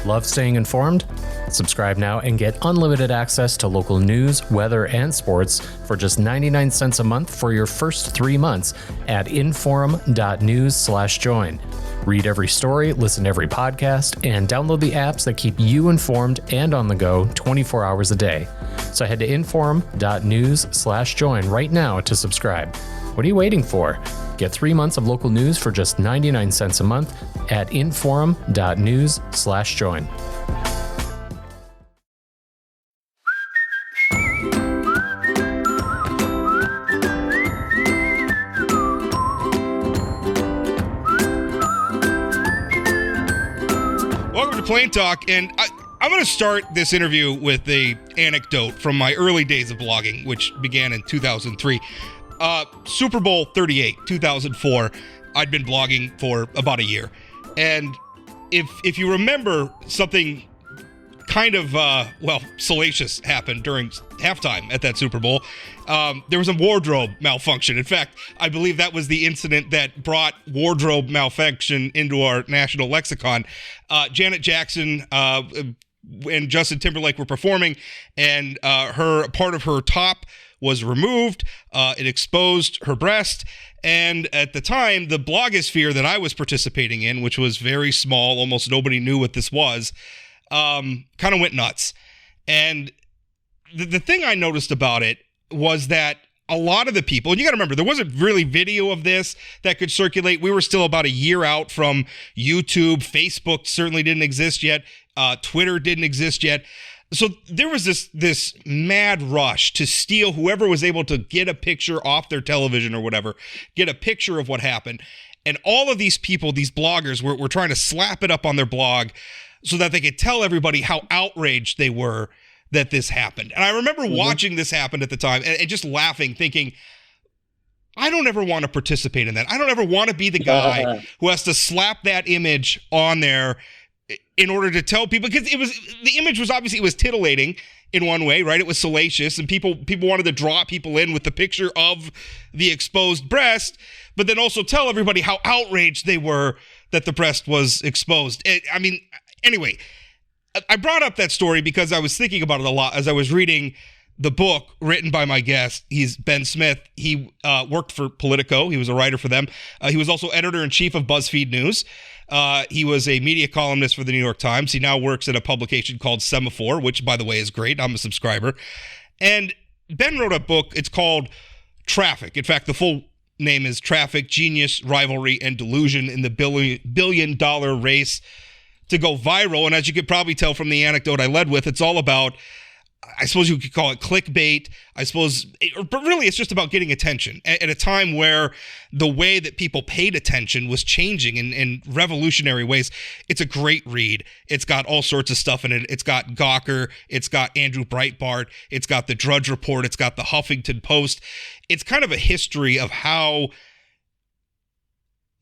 Love staying informed? Subscribe now and get unlimited access to local news, weather, and sports for just 99 cents a month for your first 3 months at inforum.news/join. Read every story, listen to every podcast, and download the apps that keep you informed and on the go 24 hours a day. So head to inforum.news/join right now to subscribe. What are you waiting for? Get 3 months of local news for just 99 cents a month at inforum.news/join. Welcome to Plain Talk, and I'm going to start this interview with an anecdote from my early days of blogging, which began in 2003. Super Bowl 38, 2004, I'd been blogging for about a year. And if you remember, something kind of, salacious happened during halftime at that Super Bowl. There was a wardrobe malfunction. In fact, I believe that was the incident that brought wardrobe malfunction into our national lexicon. Janet Jackson and Justin Timberlake were performing, and part of her top was removed. It exposed her breast. And at the time, the blogosphere that I was participating in, which was very small, almost nobody knew what this was, kind of went nuts. And the thing I noticed about it was that a lot of the people, and you got to remember, there wasn't really video of this that could circulate. We were still about a year out from YouTube. Facebook certainly didn't exist yet. Twitter didn't exist yet. So there was this mad rush to steal whoever was able to get a picture off their television or whatever, get a picture of what happened. And all of these people, these bloggers, were trying to slap it up on their blog so that they could tell everybody how outraged they were that this happened. And I remember watching this happen at the time and just laughing, thinking, I don't ever want to participate in that. I don't ever want to be the guy who has to slap that image on there in order to tell people, because the image was obviously, it was titillating in one way, right? It was salacious, and people wanted to draw people in with the picture of the exposed breast, but then also tell everybody how outraged they were that the breast was exposed. Anyway, I brought up that story because I was thinking about it a lot as I was reading the book written by my guest. He's Ben Smith. He worked for Politico. He was a writer for them. He was also editor-in-chief of BuzzFeed News. He was a media columnist for the New York Times. He now works at a publication called Semaphore, which, by the way, is great. I'm a subscriber. And Ben wrote a book. It's called Traffic. In fact, the full name is Traffic, Genius, Rivalry, and Delusion in the Billion-Dollar Race to Go Viral. And as you could probably tell from the anecdote I led with, it's all about, I suppose you could call it clickbait, but really it's just about getting attention at a time where the way that people paid attention was changing in revolutionary ways. It's a great read. It's got all sorts of stuff in it. It's got Gawker. It's got Andrew Breitbart. It's got the Drudge Report. It's got the Huffington Post. It's kind of a history of how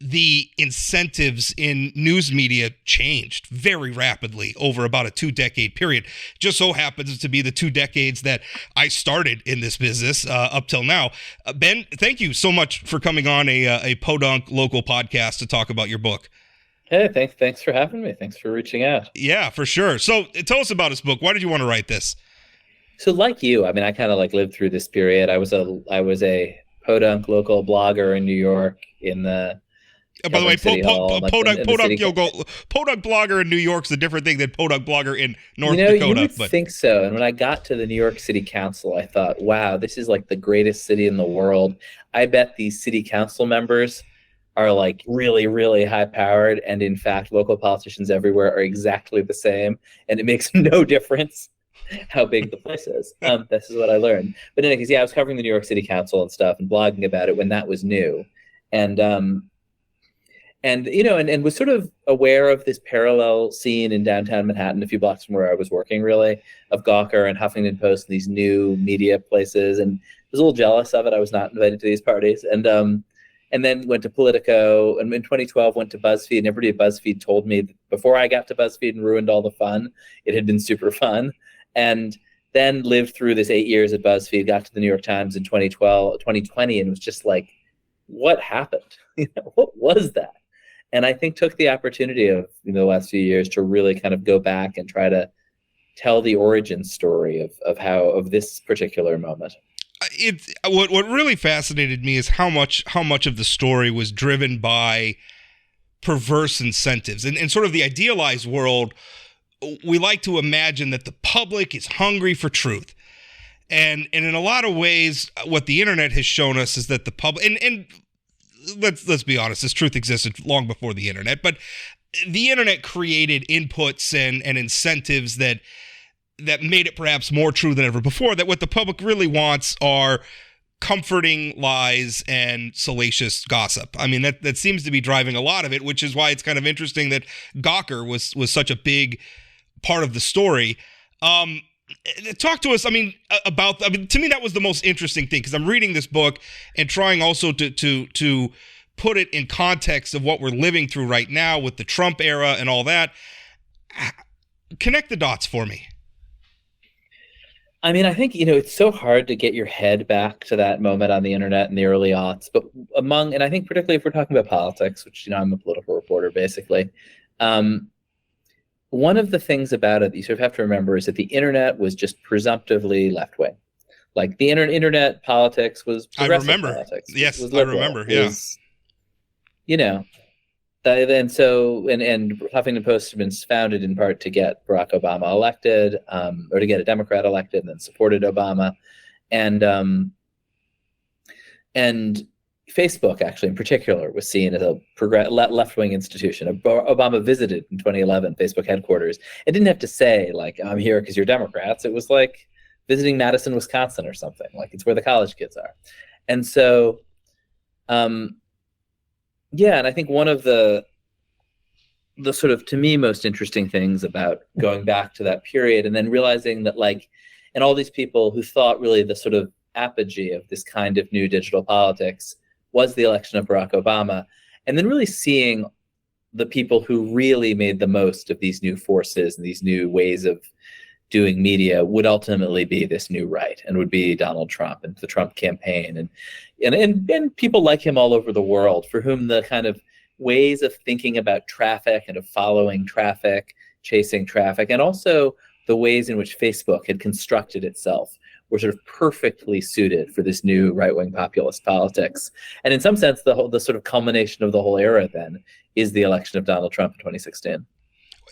the incentives in news media changed very rapidly over about a 2-decade period. Just so happens to be the 2 decades that I started in this business up till now. Ben, thank you so much for coming on a Podunk local podcast to talk about your book. Hey, thanks for having me. Thanks for reaching out. Yeah, for sure. So tell us about this book. Why did you want to write this? So like you, I kind of lived through this period. I was a Podunk local blogger in New York in the by the way, Podunk blogger in New York's a different thing than Podunk blogger in North Dakota. You would think so. And when I got to the New York City Council, I thought, wow, this is the greatest city in the world. I bet these city council members are really, really high powered. And in fact, local politicians everywhere are exactly the same. And it makes no difference how big the place is. This is what I learned. But in any case, I was covering the New York City Council and stuff and blogging about it when that was new. And was sort of aware of this parallel scene in downtown Manhattan, a few blocks from where I was working, really, of Gawker and Huffington Post and these new media places, and was a little jealous of it. I was not invited to these parties, and then went to Politico, and in 2012 went to BuzzFeed, and everybody at BuzzFeed told me that before I got to BuzzFeed and ruined all the fun, it had been super fun, and then lived through this 8 years at BuzzFeed, got to the New York Times in 2020, and was just like, what happened? What was that? and I think took the opportunity of the last few years to really kind of go back and try to tell the origin story of this particular moment. What really fascinated me is how much of the story was driven by perverse incentives. And sort of the idealized world, we like to imagine that the public is hungry for truth. And in a lot of ways, what the internet has shown us is that the public, and let's be honest, this truth existed long before the internet, but the internet created inputs and incentives that made it perhaps more true than ever before, that what the public really wants are comforting lies and salacious gossip. I mean, that seems to be driving a lot of it, which is why it's kind of interesting that Gawker was such a big part of the story. Talk to us, to me, that was the most interesting thing, because I'm reading this book and trying also to put it in context of what we're living through right now with the Trump era and all that. Connect the dots for me. I mean, I think, it's so hard to get your head back to that moment on the internet in the early aughts, but and I think particularly if we're talking about politics, which, I'm a political reporter, basically, one of the things about it that you sort of have to remember is that the internet was just presumptively left-wing. Like, the internet politics was progressive politics. Yes, was liberal. I remember, yeah. And Huffington Post had been founded in part to get Barack Obama elected, or to get a Democrat elected, and then supported Obama, and Facebook actually in particular was seen as a left-wing institution. Obama visited in 2011 Facebook headquarters. It didn't have to say like, I'm here because you're Democrats. It was like visiting Madison, Wisconsin or something. Like, it's where the college kids are, and so. Yeah, and I think one of the sort of, to me, most interesting things about going back to that period and then realizing that, like, and all these people who thought really the sort of apogee of this kind of new digital politics was the election of Barack Obama, and then really seeing the people who really made the most of these new forces and these new ways of doing media would ultimately be this new right, and would be Donald Trump and the Trump campaign and people like him all over the world, for whom the kind of ways of thinking about traffic and of following traffic, chasing traffic, and also the ways in which Facebook had constructed itself were sort of perfectly suited for this new right-wing populist politics. And in some sense, the sort of culmination of the whole era then is the election of Donald Trump in 2016.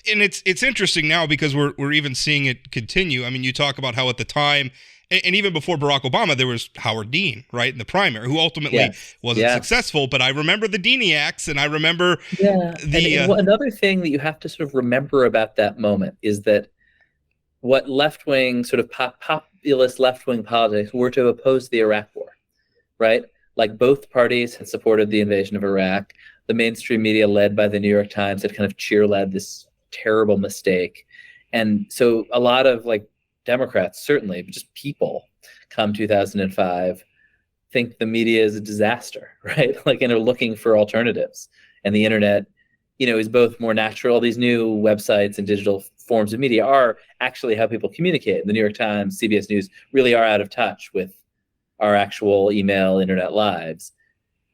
And it's interesting now because we're even seeing it continue. I mean, you talk about how at the time, and even before Barack Obama, there was Howard Dean, right, in the primary, who ultimately wasn't successful. But I remember the Deaniacs, and I remember another thing that you have to sort of remember about that moment is that what left-wing, sort of populist left-wing politics were to oppose the Iraq War, right? Like, both parties had supported the invasion of Iraq. The mainstream media, led by the New York Times, had kind of cheerled this terrible mistake. And so a lot of, like, Democrats, certainly, but just people, come 2005, think the media is a disaster, right? Like, and are looking for alternatives. And the internet, is both more natural. These new websites and digital forms of media are actually how people communicate. The New York Times, CBS News really are out of touch with our actual email, internet lives.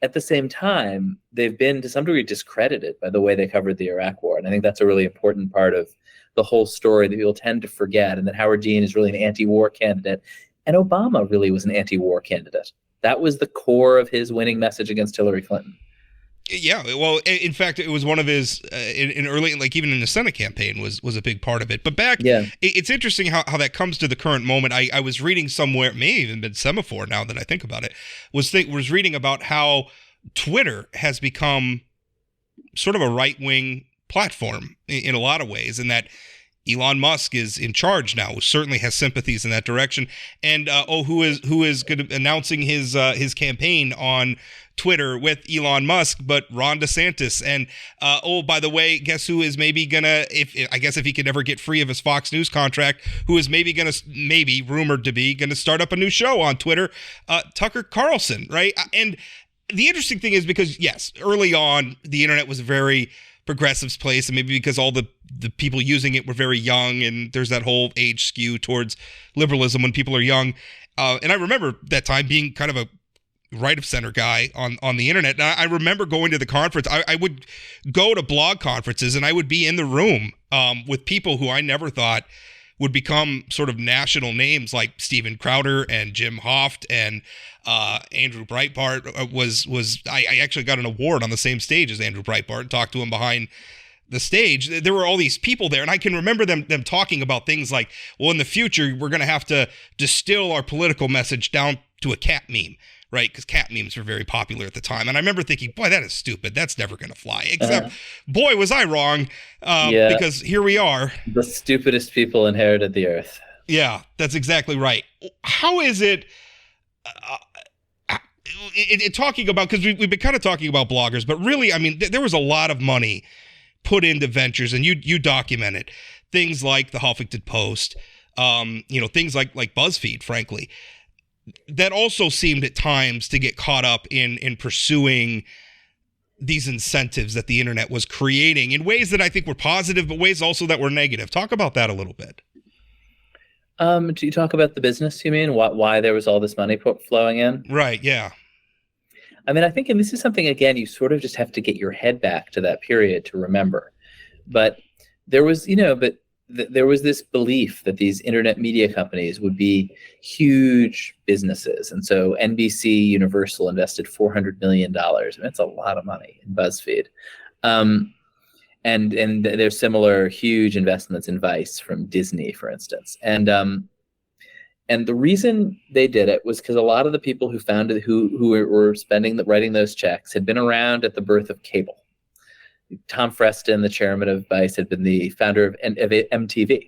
At the same time, they've been to some degree discredited by the way they covered the Iraq War. And I think that's a really important part of the whole story that people tend to forget. And that Howard Dean is really an anti-war candidate. And Obama really was an anti-war candidate. That was the core of his winning message against Hillary Clinton. Yeah, well, in fact, it was one of his in early, like even in the Senate campaign, was a big part of it. But it's interesting how that comes to the current moment. I was reading somewhere, it may have even been Semaphore now that I think about it, was reading about how Twitter has become sort of a right-wing platform in a lot of ways, and that Elon Musk is in charge now, who certainly has sympathies in that direction, and who is announcing his campaign on Twitter with Elon Musk, but Ron DeSantis, and by the way, guess who is maybe gonna, if he could never get free of his Fox News contract, who is maybe rumored to be gonna start up a new show on Twitter, Tucker Carlson, right? And the interesting thing is because yes, early on the internet was a very progressive place, and maybe because all the people using it were very young, and there's that whole age skew towards liberalism when people are young. And I remember that time being kind of a right of center guy on the internet. And I remember going to the conference. I would go to blog conferences, and I would be in the room with people who I never thought would become sort of national names, like Steven Crowder and Jim Hoft and Andrew Breitbart. I actually got an award on the same stage as Andrew Breitbart and talked to him behind the stage. There were all these people there, and I can remember them talking about things like, well, in the future, we're going to have to distill our political message down to a cat meme, right? Because cat memes were very popular at the time. And I remember thinking, boy, that is stupid. That's never going to fly. Except, boy, was I wrong, because here we are. The stupidest people inherited the earth. Yeah, that's exactly right. How is it... talking about, because we've been kind of talking about bloggers, but really, I mean, there was a lot of money put into ventures, and you document it. Things like the Huffington Post, things like BuzzFeed, frankly, that also seemed at times to get caught up in pursuing these incentives that the internet was creating in ways that I think were positive, but ways also that were negative. Talk about that a little bit. Do you talk about the business, you mean? Why there was all this money flowing in? Right, yeah. I mean, I think, and this is something, again, you sort of just have to get your head back to that period to remember. But there was, there was this belief that these internet media companies would be huge businesses. And so NBC Universal invested $400 million. I mean, that's a lot of money in BuzzFeed. And there's similar huge investments in Vice from Disney, for instance. And the reason they did it was because a lot of the people who founded, who were writing those checks, had been around at the birth of cable. Tom Freston, the chairman of Vice, had been the founder of MTV.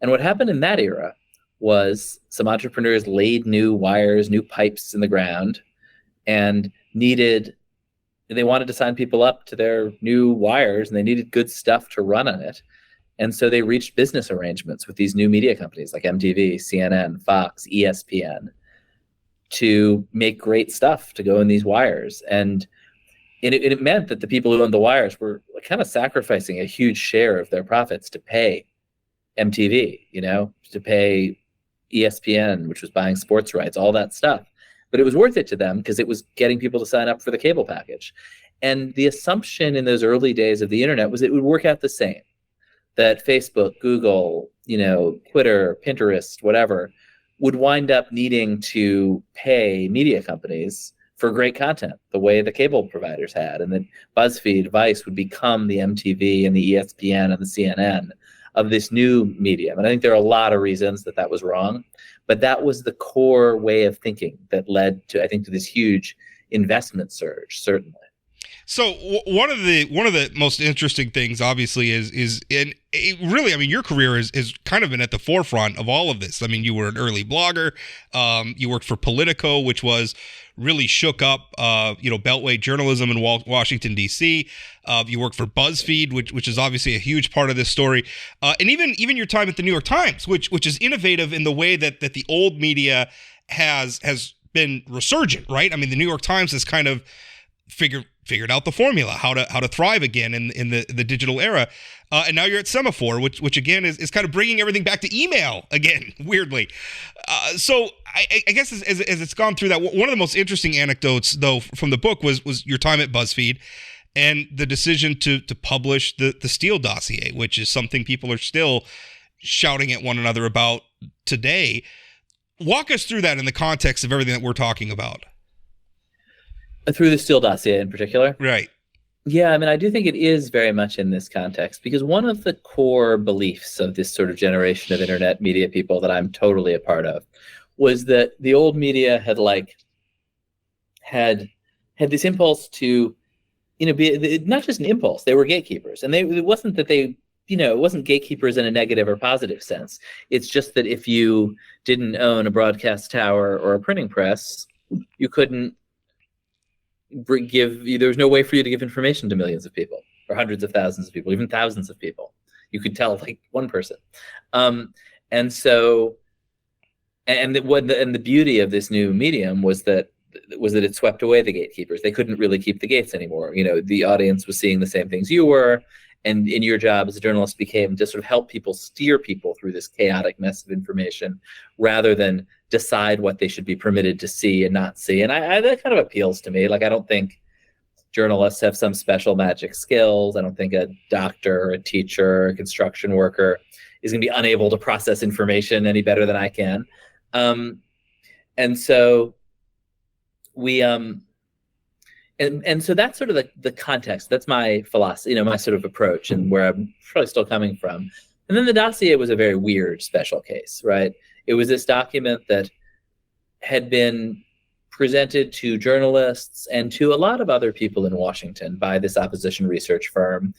And what happened in that era was some entrepreneurs laid new wires, new pipes in the ground, and they wanted to sign people up to their new wires, and they needed good stuff to run on it. And so they reached business arrangements with these new media companies like MTV, CNN, Fox, ESPN to make great stuff to go in these wires. And it meant that the people who owned the wires were kind of sacrificing a huge share of their profits to pay MTV, to pay ESPN, which was buying sports rights, all that stuff. But it was worth it to them because it was getting people to sign up for the cable package. And the assumption in those early days of the internet was it would work out the same. That Facebook, Google, Twitter, Pinterest, whatever, would wind up needing to pay media companies for great content, the way the cable providers had. And then BuzzFeed, Vice would become the MTV and the ESPN and the CNN of this new medium. And I think there are a lot of reasons that was wrong, but that was the core way of thinking that led to, I think, to this huge investment surge, certainly. So one of the most interesting things, obviously, is really, I mean, your career is kind of been at the forefront of all of this. I mean, you were an early blogger. You worked for Politico, which was really shook up, Beltway journalism in Washington, D.C. You worked for BuzzFeed, which is obviously a huge part of this story. And even your time at the New York Times, which is innovative in the way that the old media has been resurgent, right? I mean, the New York Times has kind of figured out the formula, how to thrive again in the digital era. And now you're at Semaphore, which again is kind of bringing everything back to email again, weirdly. So I guess as it's gone through that, one of the most interesting anecdotes, though, from the book was your time at BuzzFeed and the decision to publish the Steele dossier, which is something people are still shouting at one another about today. Walk us through that in the context of everything that we're talking about. Through the Steele dossier in particular? Right. Yeah, I mean, I do think it is very much in this context, because one of the core beliefs of this sort of generation of internet media people that I'm totally a part of was that the old media had this impulse to, be not just an impulse, they were gatekeepers. And it wasn't that they, it wasn't gatekeepers in a negative or positive sense. It's just that if you didn't own a broadcast tower or a printing press, you couldn't there was no way for you to give information to millions of people or hundreds of thousands of people, even thousands of people. You could tell like one person. And the beauty of this new medium was that it swept away the gatekeepers. They couldn't really keep the gates anymore. The audience was seeing the same things you were, and in your job as a journalist became to sort of help people, steer people through this chaotic mess of information, rather than decide what they should be permitted to see and not see. And that kind of appeals to me. Like, I don't think journalists have some special magic skills. I don't think a doctor, a teacher, a construction worker is going to be unable to process information any better than I can. And so we, and so that's sort of the context. That's my philosophy, my sort of approach, and where I'm probably still coming from. And then the dossier was a very weird special case, right? It was this document that had been presented to journalists and to a lot of other people in Washington by this opposition research firm.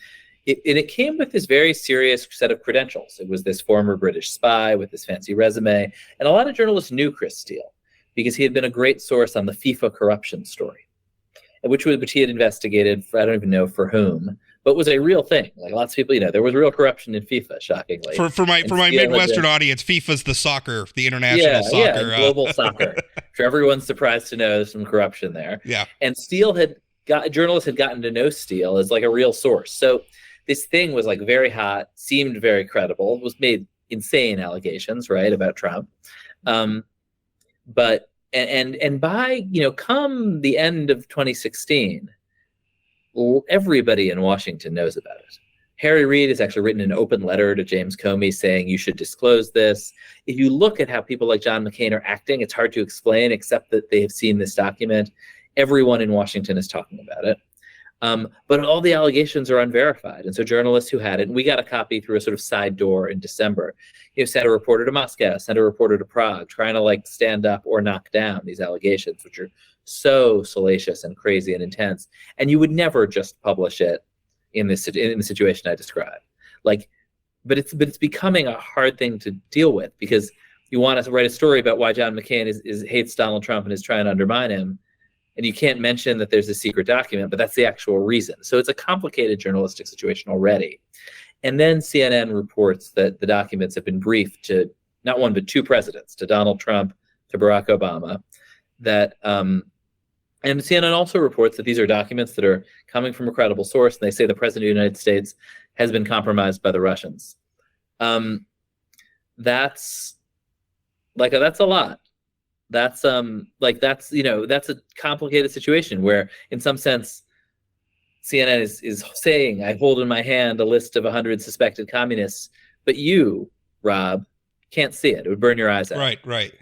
It came with this very serious set of credentials. It was this former British spy with this fancy resume. And a lot of journalists knew Chris Steele because he had been a great source on the FIFA corruption story, which he had investigated for, I don't even know for whom, but was a real thing. Like, lots of people, there was real corruption in FIFA, shockingly. For my Midwestern audience, FIFA's the soccer, the international soccer. Yeah, global soccer. For everyone's surprised to know there's some corruption there. Yeah. And journalists had gotten to know Steele as like a real source. So this thing was like very hot, seemed very credible, was made insane allegations, right, about Trump. But by, come the end of 2016, everybody in Washington knows about it. Harry Reid has actually written an open letter to James Comey saying you should disclose this. If you look at how people like John McCain are acting, it's hard to explain except that they have seen this document. Everyone in Washington is talking about it. But all the allegations are unverified. And so journalists who had it, and we got a copy through a sort of side door in December, sent a reporter to Moscow, sent a reporter to Prague, trying to stand up or knock down these allegations, which are so salacious and crazy and intense. And you would never just publish it in the situation I described. But it's becoming a hard thing to deal with because you want to write a story about why John McCain hates Donald Trump and is trying to undermine him. And you can't mention that there's a secret document, but that's the actual reason. So it's a complicated journalistic situation already. And then CNN reports that the documents have been briefed to not one, but two presidents, to Donald Trump, to Barack Obama, and CNN also reports that these are documents that are coming from a credible source, and they say the president of the United States has been compromised by the Russians. That's a lot. That's a complicated situation where, in some sense, CNN is saying, I hold in my hand a list of 100 suspected communists, but you, Rob, can't see it. It would burn your eyes out. Right.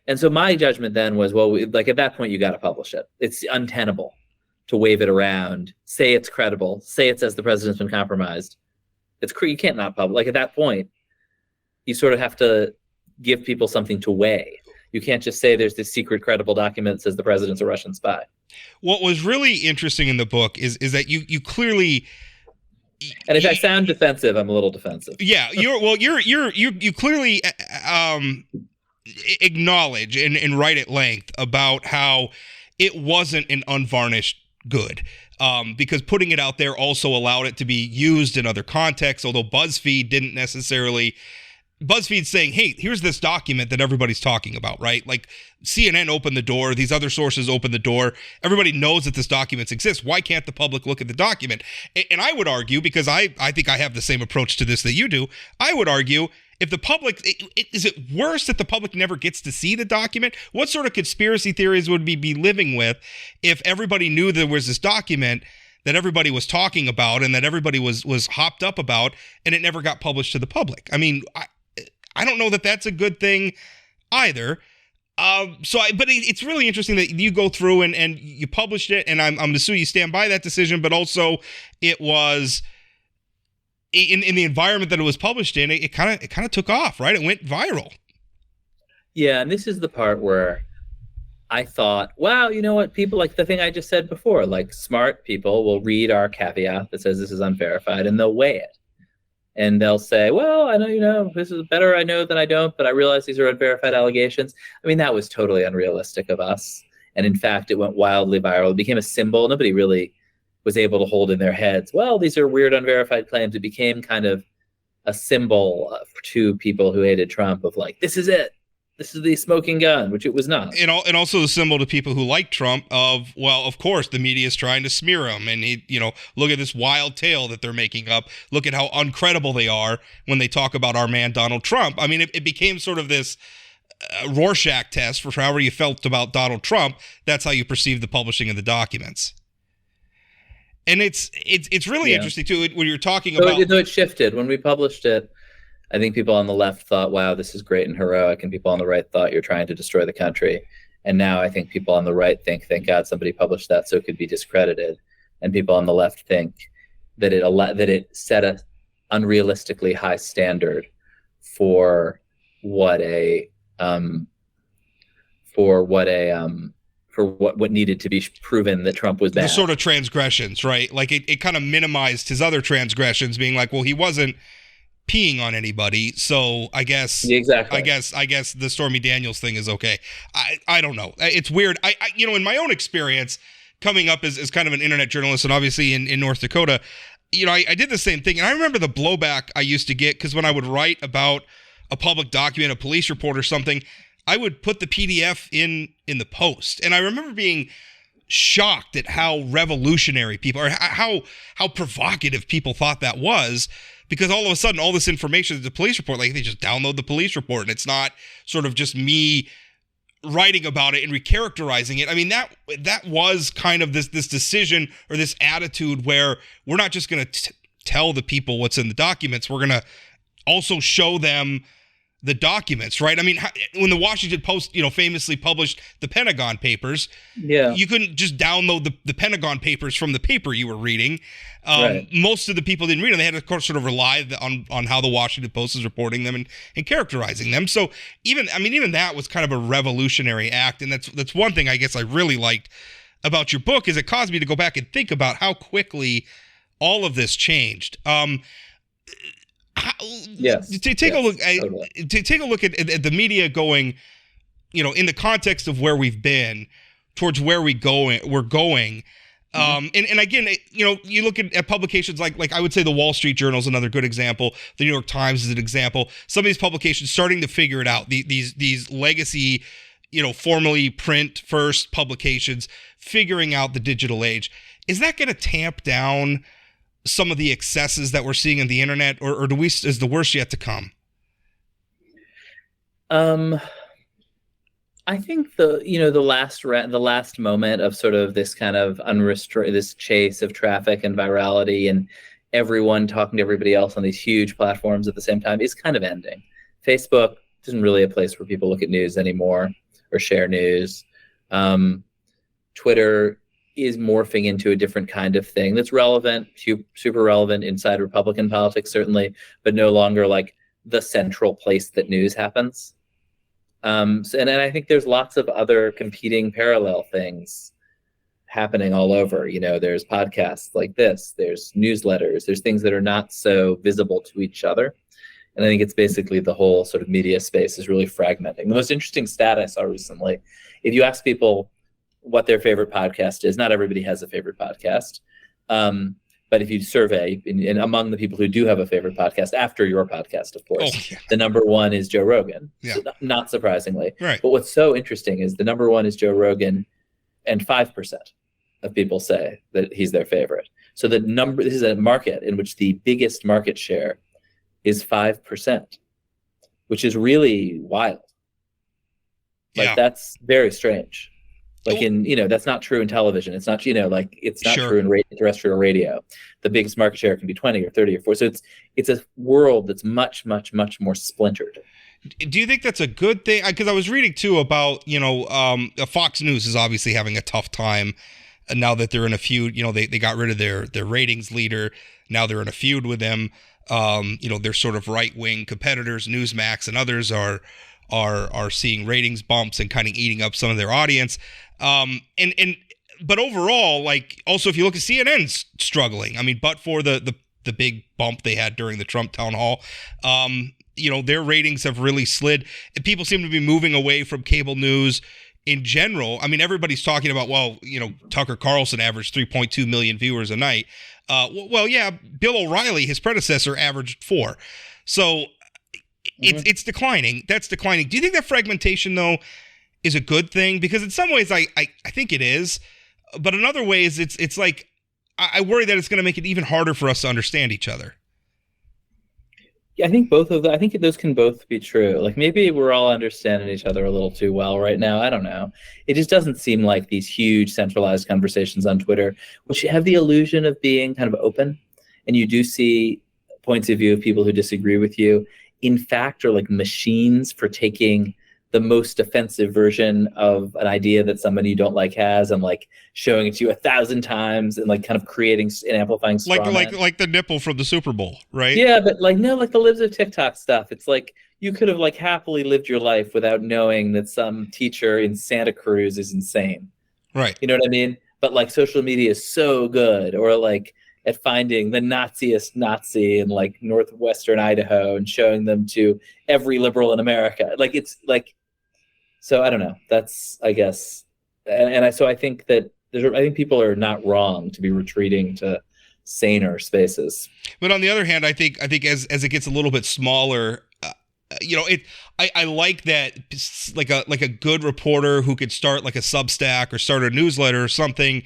And so my judgment then was, at that point, you got to publish it. It's untenable to wave it around, say it's credible, say it says the president's been compromised. You can't not publish. At that point, you sort of have to give people something to weigh. You can't just say there's this secret credible document that says the president's a Russian spy. What was really interesting in the book is that you clearly, and if I sound defensive, I'm a little defensive. Yeah, you clearly acknowledge and write at length about how it wasn't an unvarnished good. Because putting it out there also allowed it to be used in other contexts, although BuzzFeed didn't necessarily. BuzzFeed's saying, hey, here's this document that everybody's talking about, right? Like, CNN opened the door. These other sources opened the door. Everybody knows that this document exists. Why can't the public look at the document? And I would argue, because I think I have the same approach to this that you do, I would argue, if the public, is it worse that the public never gets to see the document? What sort of conspiracy theories would we be living with if everybody knew there was this document that everybody was talking about and that everybody was hopped up about, and it never got published to the public? I mean, I don't know that that's a good thing either. But it's really interesting that you go through and you published it, and I'm assuming you stand by that decision, but also it was in the environment that it was published in, it kind of took off, right? It went viral. Yeah, and this is the part where I thought, wow, you know what? People, like the thing I just said before, like smart people will read our caveat that says this is unverified, and they'll weigh it. And they'll say, well, I know, this is better I know than I don't, but I realize these are unverified allegations. I mean, that was totally unrealistic of us. And in fact, it went wildly viral. It became a symbol. Nobody really was able to hold in their heads, well, these are weird unverified claims. It became kind of a symbol to people who hated Trump of like, this is it. This is the smoking gun, which it was not. And also the symbol to people who like Trump of, well, of course, the media is trying to smear him. And, look at this wild tale that they're making up. Look at how uncredible they are when they talk about our man, Donald Trump. I mean, it became sort of this Rorschach test for however you felt about Donald Trump. That's how you perceive the publishing of the documents. And it's really interesting too when you're talking about. So it shifted when we published it. I think people on the left thought, "Wow, this is great and heroic," and people on the right thought, "You're trying to destroy the country." And now I think people on the right think, "Thank God somebody published that so it could be discredited," and people on the left think that it set a unrealistically high standard for what needed to be proven that Trump was bad. The sort of transgressions, right? Like it kind of minimized his other transgressions, being like, well, he wasn't peeing on anybody, so I guess exactly. I guess the Stormy Daniels thing is okay. I don't know. It's weird. I in my own experience, coming up as kind of an internet journalist, and obviously in North Dakota, I did the same thing, and I remember the blowback I used to get because when I would write about a public document, a police report or something, I would put the PDF in the post, and I remember being shocked at how revolutionary people, or how provocative people thought that was, because all of a sudden all this information is the police report, like they just download the police report, and it's not sort of just me writing about it and recharacterizing it. I mean, that was kind of this decision or this attitude where we're not just going to tell the people what's in the documents, we're going to also show them the documents, right? I mean, when the Washington Post, famously published the Pentagon Papers, you couldn't just download the Pentagon Papers from the paper you were reading. Right. Most of the people didn't read them. They had to, of course, sort of rely on how the Washington Post is reporting them and characterizing them. So even that was kind of a revolutionary act, and that's one thing I guess I really liked about your book, is it caused me to go back and think about how quickly all of this changed. To take a look at the media going, in the context of where we've been towards where we're going. And again, you look at publications like I would say the Wall Street Journal is another good example. The New York Times is an example. Some of these publications starting to figure it out. These legacy, formerly print first publications figuring out the digital age. Is that going to tamp down some of the excesses that we're seeing on the internet, or is the worst yet to come? I think the last moment of sort of this kind of this chase of traffic and virality and everyone talking to everybody else on these huge platforms at the same time is kind of ending. Facebook isn't really a place where people look at news anymore or share news. Twitter is morphing into a different kind of thing that's relevant, super relevant inside Republican politics, certainly, but no longer like the central place that news happens. And I think there's lots of other competing parallel things happening all over. There's podcasts like this, there's newsletters, there's things that are not so visible to each other. And I think it's basically the whole sort of media space is really fragmenting. The most interesting stat I saw recently, if you ask people what their favorite podcast is, not everybody has a favorite podcast. But if you survey, and among the people who do have a favorite podcast, after your podcast, of course, the number one is Joe Rogan. Yeah. So, not surprisingly. Right. But what's so interesting is the number one is Joe Rogan, and 5% of people say that he's their favorite. So this is a market in which the biggest market share is 5%, which is really wild. That's very strange. That's not true in television. It's not, it's not true in terrestrial radio. The biggest market share can be 20 or 30 or 40. So it's a world that's much, much, much more splintered. Do you think that's a good thing? Because I was reading too about, Fox News is obviously having a tough time now that they're in a feud. They got rid of their ratings leader. Now they're in a feud with them. Their sort of right-wing competitors, Newsmax and others are seeing ratings bumps and kind of eating up some of their audience. But overall, also if you look at CNN's struggling. I mean, but for the big bump they had during the Trump town hall, their ratings have really slid. And people seem to be moving away from cable news in general. I mean, everybody's talking about, Tucker Carlson averaged 3.2 million viewers a night. Bill O'Reilly, his predecessor, averaged 4. So it's declining. That's declining. Do you think that fragmentation, though, is a good thing? Because in some ways, I think it is. But in other ways, it's like I worry that it's going to make it even harder for us to understand each other. I think I think those can both be true. Like maybe we're all understanding each other a little too well right now. I don't know. It just doesn't seem like these huge centralized conversations on Twitter, which have the illusion of being kind of open, and you do see points of view of people who disagree with you, in fact, are like machines for taking the most offensive version of an idea that somebody you don't like has and like showing it to you 1,000 times and like kind of creating and amplifying straw man. Like the nipple from the Super Bowl, right? Yeah, but like no, like the Libs of TikTok stuff. It's like you could have like happily lived your life without knowing that some teacher in Santa Cruz is insane. Right. You know what I mean? But like social media is so good, or like at finding the Naziest Nazi in like northwestern Idaho and showing them to every liberal in America. Like it's like, so I don't know. That's, I guess, so I think that I think people are not wrong to be retreating to saner spaces. But on the other hand, I think as it gets a little bit smaller, I like that, like a good reporter who could start like a Substack or start a newsletter or something,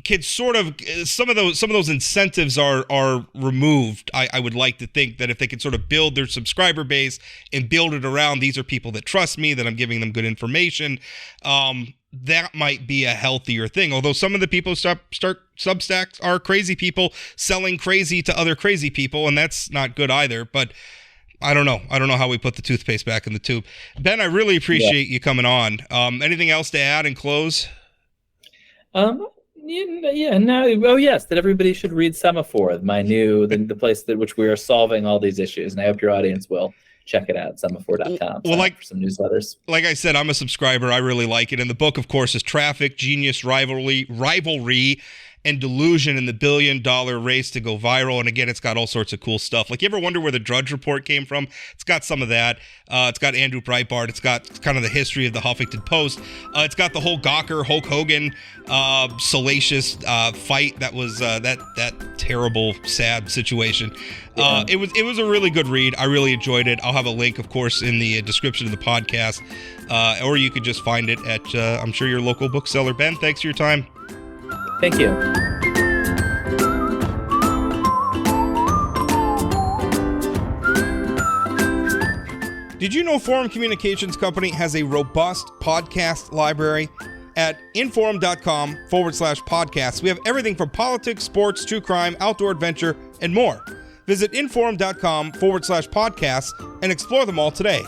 could sort of, some of those incentives are removed. I would like to think that if they could sort of build their subscriber base and build it around, these are people that trust me, that I'm giving them good information, that might be a healthier thing. Although some of the people start Substacks are crazy people selling crazy to other crazy people, and that's not good either. But I don't know how we put the toothpaste back in the tube. Ben, I really appreciate you coming on. Anything else to add and close? That everybody should read Semaphore, my new the place which we are solving all these issues, and I hope your audience will check it out, semaphore.com. Well, for some newsletters. Like I said, I'm a subscriber. I really like it. And the book, of course, is Traffic, Genius, Rivalry, and Delusion in the $1 billion race to go viral. And again, it's got all sorts of cool stuff. Like, you ever wonder where the Drudge Report came from? It's got some of that. It's got Andrew Breitbart. It's got kind of the history of the Huffington Post. It's got the whole Gawker, Hulk Hogan, salacious fight that was that terrible, sad situation. Yeah. It was a really good read. I really enjoyed it. I'll have a link, of course, in the description of the podcast, or you could just find it at, I'm sure, your local bookseller. Ben, thanks for your time. Thank you. Did you know Forum Communications Company has a robust podcast library? At inforum.com/podcasts, we have everything from politics, sports, true crime, outdoor adventure, and more. Visit inforum.com/podcasts and explore them all today.